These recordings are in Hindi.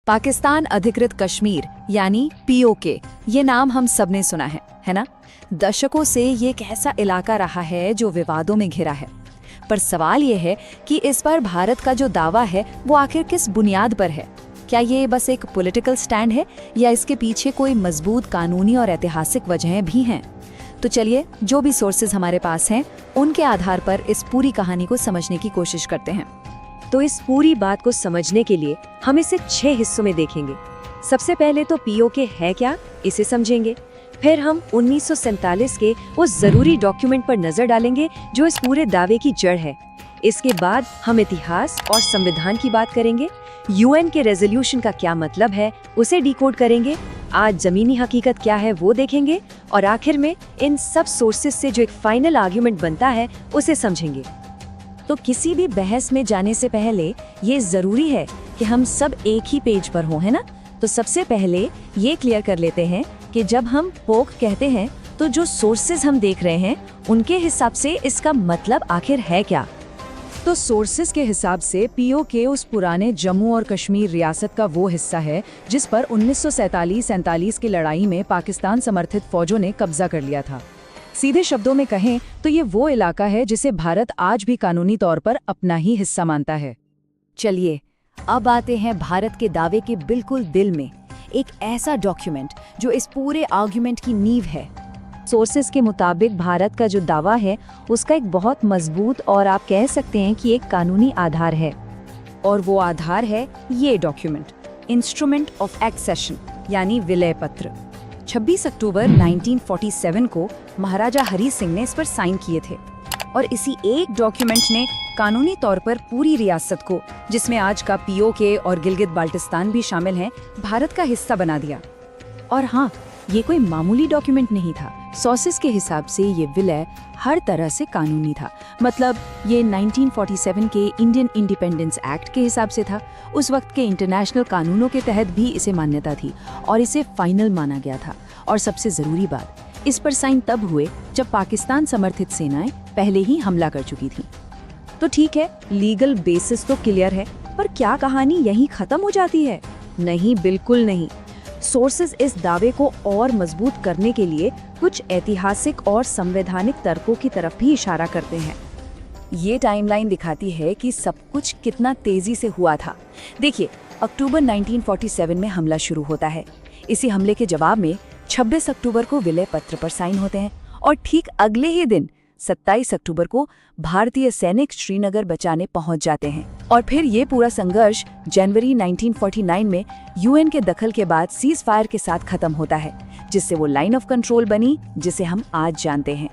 पाकिस्तान अधिकृत कश्मीर यानी पीओके, ये नाम हम सब ने सुना है ना। दशकों से ये एक ऐसा इलाका रहा है जो विवादों में घिरा है। पर सवाल ये है कि इस पर भारत का जो दावा है वो आखिर किस बुनियाद पर है। क्या ये बस एक पॉलिटिकल स्टैंड है या इसके पीछे कोई मजबूत कानूनी और ऐतिहासिक वजहें भी हैं? तो चलिए, जो भी सोर्सेज हमारे पास हैं उनके आधार पर इस पूरी कहानी को समझने की कोशिश करते हैं। तो इस पूरी बात को समझने के लिए हम इसे 6 हिस्सों में देखेंगे। सबसे पहले तो पीओके है क्या, इसे समझेंगे। फिर हम 1947 के उस जरूरी डॉक्यूमेंट पर नजर डालेंगे जो इस पूरे दावे की जड़ है। इसके बाद हम इतिहास और संविधान की बात करेंगे। यूएन के रेजोल्यूशन का क्या मतलब है उसे डिकोड करेंगे। आज जमीनी हकीकत क्या है वो देखेंगे। और आखिर में इन सब सोर्सेज से जो एक फाइनल आर्ग्यूमेंट बनता है उसे समझेंगे। तो किसी भी बहस में जाने से पहले ये जरूरी है कि हम सब एक ही पेज पर हों, है ना। तो सबसे पहले ये क्लियर कर लेते हैं कि जब हम पोक कहते हैं तो जो सोर्सेज हम देख रहे हैं उनके हिसाब से इसका मतलब आखिर है क्या। तो सोर्सेज के हिसाब से पीओके उस पुराने जम्मू और कश्मीर रियासत का वो हिस्सा है जिस पर 1947-47 की लड़ाई में पाकिस्तान समर्थित फौजों ने कब्जा कर लिया था। सीधे शब्दों में कहें तो ये वो इलाका है जिसे भारत आज भी कानूनी तौर पर अपना ही हिस्सा मानता है। चलिए, अब आते हैं भारत के दावे के बिल्कुल दिल में, एक ऐसा डॉक्यूमेंट जो इस पूरे आर्ग्यूमेंट की नींव है। सोर्सेज के मुताबिक भारत का जो दावा है उसका एक बहुत मजबूत और आप कह सकते हैं कि एक कानूनी आधार है। और वो आधार है ये डॉक्यूमेंट, इंस्ट्रूमेंट ऑफ एक्सेशन यानी विलय पत्र। 26 अक्टूबर 1947 को महाराजा हरी सिंह ने इस पर साइन किए थे और इसी एक डॉक्यूमेंट ने कानूनी तौर पर पूरी रियासत को, जिसमें आज का पीओके और गिलगित बाल्टिस्तान भी शामिल हैं, भारत का हिस्सा बना दिया। और हाँ, ये कोई मामूली डॉक्यूमेंट नहीं था। सोर्सेज के हिसाब से ये विलय हर तरह से कानूनी था। मतलब ये 1947 के इंडियन इंडिपेंडेंस एक्ट के हिसाब से था। उस वक्त के इंटरनेशनल कानूनों के तहत भी इसे मान्यता थी और इसे फाइनल माना गया था। और सबसे जरूरी बात, इस पर साइन तब हुए जब पाकिस्तान समर्थित सेनाएं पहले ही हमला कर चुकी थी। तो ठीक है, लीगल बेसिस तो क्लियर है, पर क्या कहानी यहीं खत्म हो जाती है? नहीं, बिल्कुल नहीं। सोर्सेज इस दावे को और मजबूत करने के लिए कुछ ऐतिहासिक और संवैधानिक तर्कों की तरफ भी इशारा करते हैं। ये टाइमलाइन दिखाती है कि सब कुछ कितना तेजी से हुआ था। देखिए, अक्टूबर 1947 में हमला शुरू होता है। इसी हमले के जवाब में 26 अक्टूबर को विलय पत्र पर साइन होते हैं और ठीक अगले ही दिन 27 अक्टूबर को भारतीय सैनिक श्रीनगर बचाने पहुंच जाते हैं। और फिर ये पूरा संघर्ष जनवरी 1949 में यूएन के दखल के बाद सीज फायर के साथ खत्म होता है, जिससे वो लाइन ऑफ कंट्रोल बनी जिसे हम आज जानते हैं।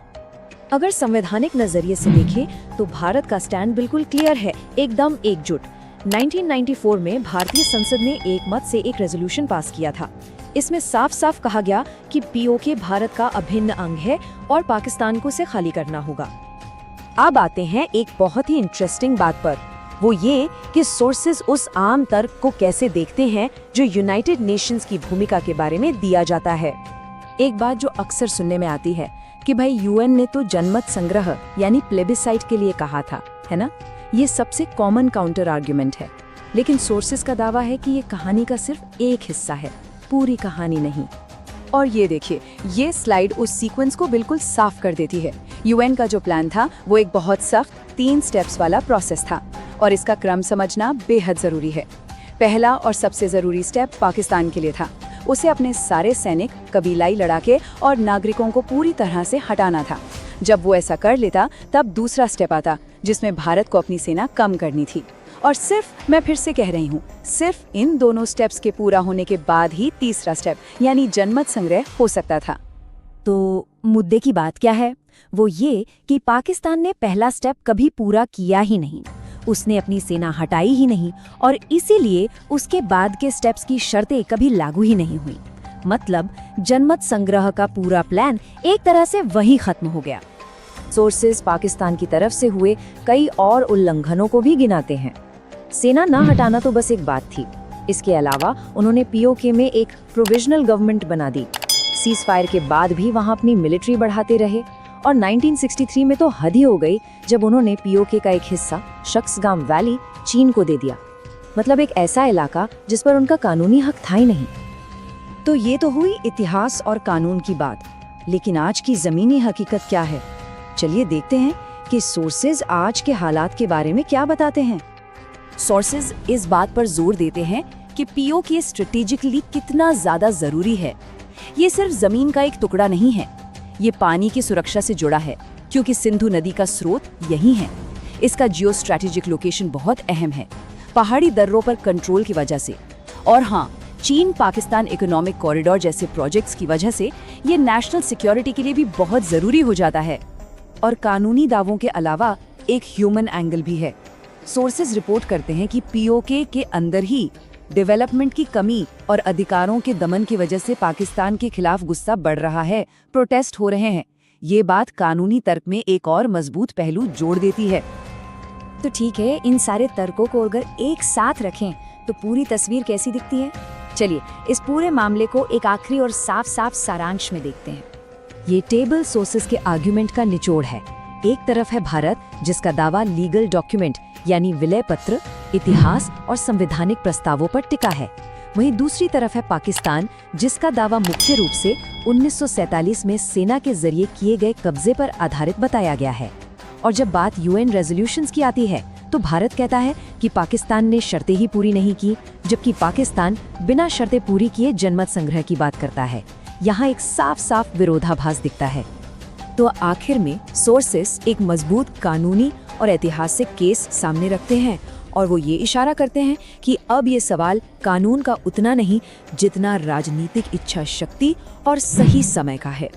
अगर संवैधानिक नजरिए से देखें तो भारत का स्टैंड बिल्कुल क्लियर है, एकदम एकजुट। 1994 में भारतीय संसद ने एक मत से एक रेजोल्यूशन पास किया था। इसमें साफ साफ कहा गया कि पीओके भारत का अभिन्न अंग है और पाकिस्तान को इसे खाली करना होगा। अब आते हैं एक बहुत ही इंटरेस्टिंग बात पर, वो ये कि सोर्सेज उस आम तर्क को कैसे देखते हैं जो यूनाइटेड नेशंस की भूमिका के बारे में दिया जाता है। एक बात जो अक्सर सुनने में आती है कि भाई यूएन ने तो जनमत संग्रह यानी प्लेबिसाइट के लिए कहा था, है ना। ये सबसे कॉमन काउंटर आर्ग्यूमेंट है। लेकिन सोर्सेज का दावा है कि ये कहानी का सिर्फ एक हिस्सा है, पूरी कहानी नहीं। और ये देखिए, ये स्लाइड उस सीक्वेंस को बिल्कुल साफ कर देती है। यूएन का जो प्लान था वो एक बहुत सख्त 3 स्टेप्स वाला प्रोसेस था और इसका क्रम समझना बेहद जरूरी है। पहला और सबसे जरूरी स्टेप पाकिस्तान के लिए था। उसे अपने सारे सैनिक, कबीलाई लड़ाके और नागरिकों को पूरी तरह से हटाना था। जब वो ऐसा कर लेता तब दूसरा स्टेप आता जिसमें भारत को अपनी सेना कम करनी थी। और सिर्फ, मैं फिर से कह रही हूँ, सिर्फ इन दोनों स्टेप्स के पूरा होने के बाद ही तीसरा स्टेप यानी जनमत संग्रह हो सकता था। तो मुद्दे की बात क्या है? वो ये कि पाकिस्तान ने पहला स्टेप कभी पूरा किया ही नहीं। उसने अपनी सेना हटाई ही नहीं और इसीलिए उसके बाद के स्टेप्स की शर्तें कभी लागू ही नहीं हुई। मतलब जनमत संग्रह का पूरा प्लान एक तरह से वहीं खत्म हो गया। सोर्सेज पाकिस्तान की तरफ से हुए कई और उल्लंघनों को भी गिनाते हैं। सेना न हटाना तो बस एक बात थी, इसके अलावा उन्होंने पीओके में एक प्रोविजनल गवर्नमेंट बना दी। सीज फायर के बाद भी वहां अपनी मिलिट्री बढ़ाते रहे और 1963 में तो हद ही हो गई जब उन्होंने पीओके का एक हिस्सा शख्सगाम वैली चीन को दे दिया। मतलब एक ऐसा इलाका जिस पर उनका कानूनी हक था ही नहीं। तो ये तो हुई इतिहास और कानून की बात, लेकिन आज की ज़मीनी हकीकत क्या है? चलिए देखते हैं कि सोर्सेज आज के हालात के बारे में क्या बताते हैं। सोर्सेज इस बात पर जोर देते हैं कि पीओके स्ट्रेटेजिकली कितना ज्यादा जरूरी है। ये सिर्फ जमीन का एक टुकड़ा नहीं है, ये पानी की सुरक्षा से जुड़ा है, क्योंकि सिंधु नदी का स्रोत यही है। इसका जियो स्ट्रैटेजिक लोकेशन बहुत अहम है, पहाड़ी दर्रों पर कंट्रोल की वजह से। और हाँ, चीन पाकिस्तान इकोनॉमिक कॉरिडोर जैसे प्रोजेक्ट्स की वजह से ये नेशनल सिक्योरिटी के लिए भी बहुत जरूरी हो जाता है। और कानूनी दावों के अलावा एक ह्यूमन एंगल भी है। सोर्सेज रिपोर्ट करते हैं कि पीओके के अंदर ही डेवलपमेंट की कमी और अधिकारों के दमन की वजह से पाकिस्तान के खिलाफ गुस्सा बढ़ रहा है, प्रोटेस्ट हो रहे हैं। ये बात कानूनी तर्क में एक और मजबूत पहलू जोड़ देती है। तो ठीक है, इन सारे तर्कों को अगर एक साथ रखें तो पूरी तस्वीर कैसी दिखती है? चलिए इस पूरे मामले को एक आखिरी और साफ साफ सारांश में देखते हैं। ये टेबल सोर्सेज के आर्ग्यूमेंट का निचोड़ है। एक तरफ है भारत, जिसका दावा लीगल डॉक्यूमेंट यानी विलय पत्र, इतिहास और संवैधानिक प्रस्तावों पर टिका है। वहीं दूसरी तरफ है पाकिस्तान, जिसका दावा मुख्य रूप से 1947 में सेना के जरिए किए गए कब्जे पर आधारित बताया गया है। और जब बात यूएन रेजोल्यूशंस की आती है तो भारत कहता है कि पाकिस्तान ने शर्तें ही पूरी नहीं की, जबकि पाकिस्तान बिना शर्तें पूरी किए जनमत संग्रह की बात करता है। यहाँ एक साफ साफ विरोधाभास दिखता है। तो आखिर में सोर्सेस एक मजबूत कानूनी और ऐतिहासिक केस सामने रखते हैं, और वो ये इशारा करते हैं कि अब ये सवाल कानून का उतना नहीं जितना राजनीतिक इच्छा शक्ति और सही समय का है।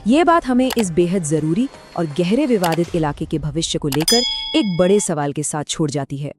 ये बात हमें इस बेहद जरूरी और गहरे विवादित इलाके के भविष्य को लेकर एक बड़े सवाल के साथ छोड़ जाती है।